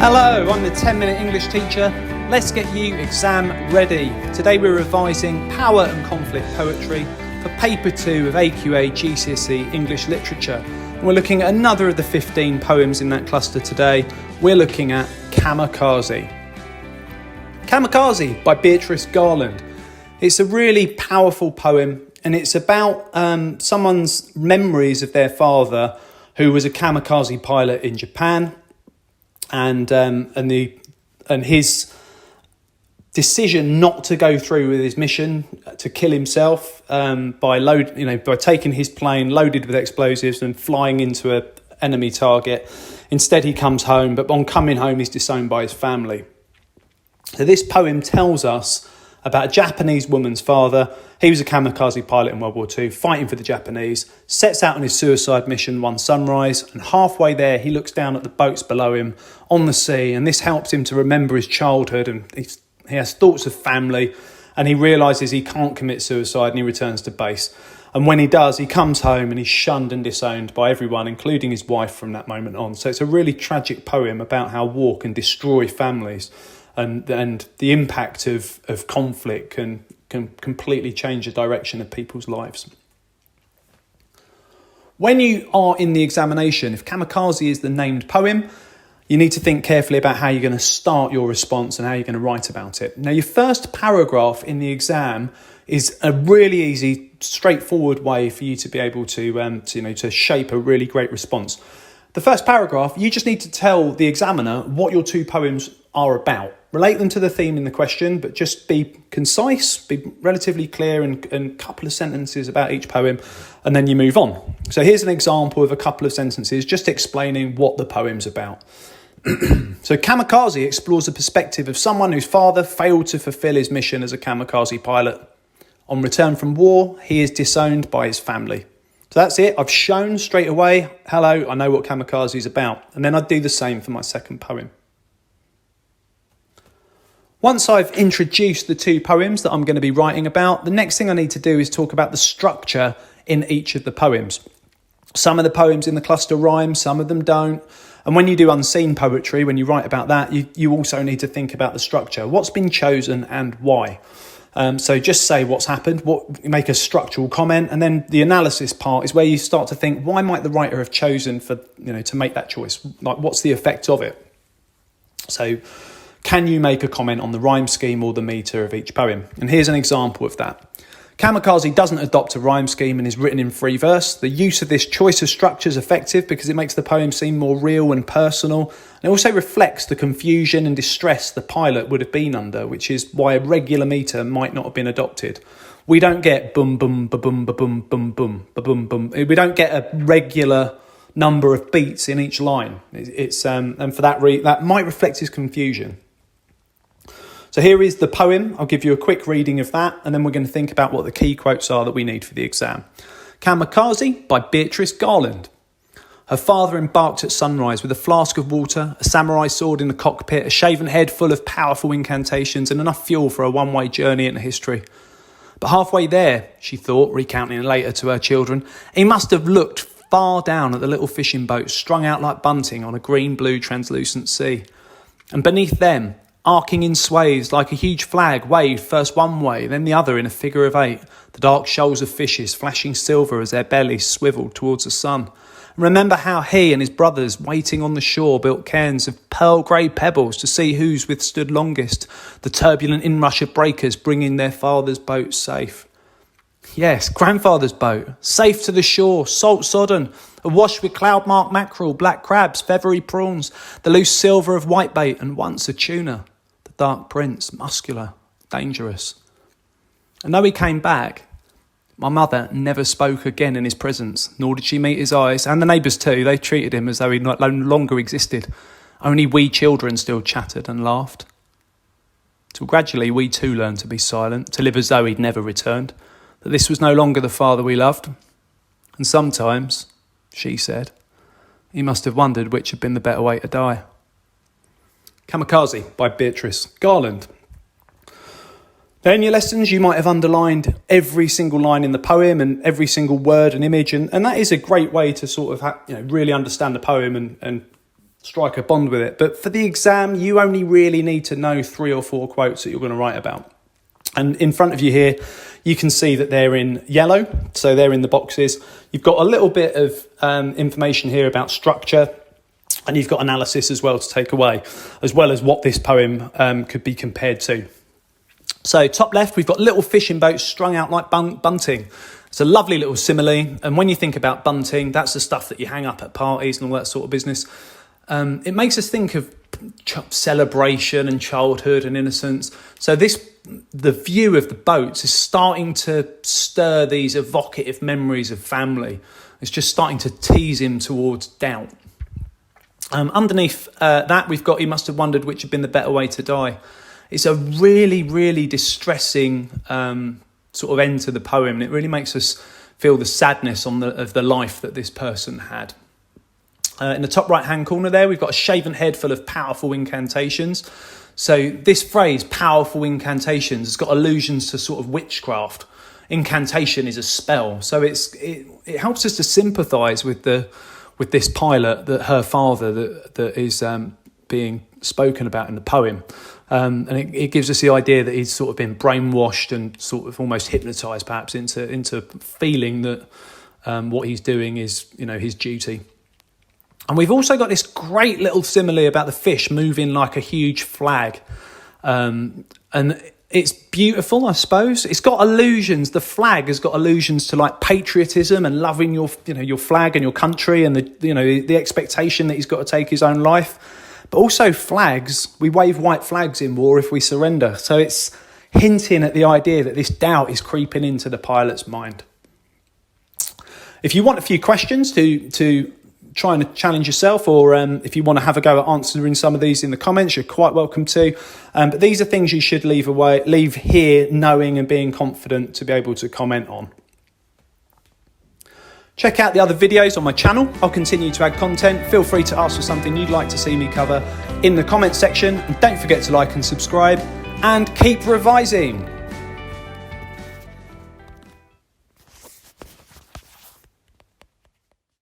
Hello, I'm the 10-minute English teacher. Let's get you exam ready. Today we're revising Power and Conflict Poetry for Paper 2 of AQA GCSE English Literature. And we're looking at another of the 15 poems in that cluster today. We're looking at Kamikaze. Kamikaze by Beatrice Garland. It's a really powerful poem and it's about someone's memories of their father who was a kamikaze pilot in Japan. And his decision not to go through with his mission to kill himself by taking his plane loaded with explosives and flying into an enemy target. Instead, he comes home, but on coming home, he's disowned by his family. So this poem tells us about a Japanese woman's father. He was a kamikaze pilot in World War II, fighting for the Japanese, sets out on his suicide mission one sunrise, and halfway there he looks down at the boats below him on the sea, and this helps him to remember his childhood, and he has thoughts of family, and he realises he can't commit suicide, and he returns to base. And when he does, he comes home and he's shunned and disowned by everyone, including his wife from that moment on. So it's a really tragic poem about how war can destroy families. And the impact of conflict can completely change the direction of people's lives. When you are in the examination, if Kamikaze is the named poem, you need to think carefully about how you're going to start your response and how you're going to write about it. Now, your first paragraph in the exam is a really easy, straightforward way for you to be able to shape a really great response. The first paragraph, you just need to tell the examiner what your two poems are about. Relate them to the theme in the question, but just be concise, be relatively clear and a couple of sentences about each poem, and then you move on. So here's an example of a couple of sentences just explaining what the poem's about. So Kamikaze explores the perspective of someone whose father failed to fulfill his mission as a kamikaze pilot. On return from war, he is disowned by his family. So that's it. I've shown straight away, hello, I know what Kamikaze is about. And then I'd do the same for my second poem. Once I've introduced the two poems that I'm going to be writing about, the next thing I need to do is talk about the structure in each of the poems. Some of the poems in the cluster rhyme, some of them don't. And when you do unseen poetry, when you write about that, you also need to think about the structure. What's been chosen and why? So just say what's happened, make a structural comment, and then the analysis part is where you start to think, why might the writer have chosen to make that choice? Like, what's the effect of it? So can you make a comment on the rhyme scheme or the metre of each poem? And here's an example of that. Kamikaze doesn't adopt a rhyme scheme and is written in free verse. The use of this choice of structure is effective because it makes the poem seem more real and personal. And it also reflects the confusion and distress the pilot would have been under, which is why a regular metre might not have been adopted. We don't get boom, boom, ba-boom, ba-boom, boom, boom, ba-boom, boom. We don't get a regular number of beats in each line. And for that might reflect his confusion. So here is the poem. I'll give you a quick reading of that, and then we're going to think about what the key quotes are that we need for the exam. Kamikaze by Beatrice Garland. Her father embarked at sunrise with a flask of water, a samurai sword in the cockpit, a shaven head full of powerful incantations, and enough fuel for a one-way journey into history. But halfway there, she thought, recounting later to her children, he must have looked far down at the little fishing boats strung out like bunting on a green-blue translucent sea. And beneath them, arcing in sways like a huge flag, waved first one way, then the other in a figure of eight, the dark shoals of fishes flashing silver as their bellies swivelled towards the sun. And remember how he and his brothers, waiting on the shore, built cairns of pearl-grey pebbles to see whose withstood longest, the turbulent inrush of breakers bringing their father's boat safe. Yes, grandfather's boat, safe to the shore, salt-sodden, awash with cloud-marked mackerel, black crabs, feathery prawns, the loose silver of whitebait, and once a tuna. Dark prince, muscular, dangerous. And though he came back, my mother never spoke again in his presence, nor did she meet his eyes, and the neighbours too. They treated him as though he no longer existed. Only we children still chattered and laughed. Till gradually we too learned to be silent, to live as though he'd never returned, that this was no longer the father we loved. And sometimes, she said, he must have wondered which had been the better way to die. Kamikaze by Beatrice Garland. Now in your lessons you might have underlined every single line in the poem and every single word and image, and that is a great way to sort of really understand the poem and strike a bond with it. But for the exam, you only really need to know 3 or 4 quotes that you're going to write about. And in front of you here, you can see that they're in yellow, so they're in the boxes. You've got a little bit of information here about structure, and you've got analysis as well to take away, as well as what this poem could be compared to. So top left, we've got little fishing boats strung out like bunting. It's a lovely little simile, and when you think about bunting, that's the stuff that you hang up at parties and all that sort of business. It makes us think of celebration and childhood and innocence. So the view of the boats is starting to stir these evocative memories of family. It's just starting to tease him towards doubt. Underneath that, we've got, he must have wondered which had been the better way to die. It's a really, really distressing sort of end to the poem, and it really makes us feel the sadness of the life that this person had. In the top right-hand corner there, we've got a shaven head full of powerful incantations. So this phrase, powerful incantations, has got allusions to sort of witchcraft. Incantation is a spell. So it helps us to sympathise with this pilot, that her father, that is being spoken about in the poem. And it gives us the idea that he's sort of been brainwashed and sort of almost hypnotised perhaps into feeling that what he's doing is, his duty. And we've also got this great little simile about the fish moving like a huge flag. And it's beautiful, I suppose. It's got allusions. The flag has got allusions to like patriotism and loving your flag and your country, and the expectation that he's got to take his own life. But also flags, we wave white flags in war if we surrender. So it's hinting at the idea that this doubt is creeping into the pilot's mind. If you want a few questions to try and challenge yourself, or if you want to have a go at answering some of these in the comments, you're quite welcome to. But these are things you should leave here knowing and being confident to be able to comment on. Check out the other videos on my channel. I'll continue to add content. Feel free to ask for something you'd like to see me cover in the comments section. And don't forget to like and subscribe, and keep revising.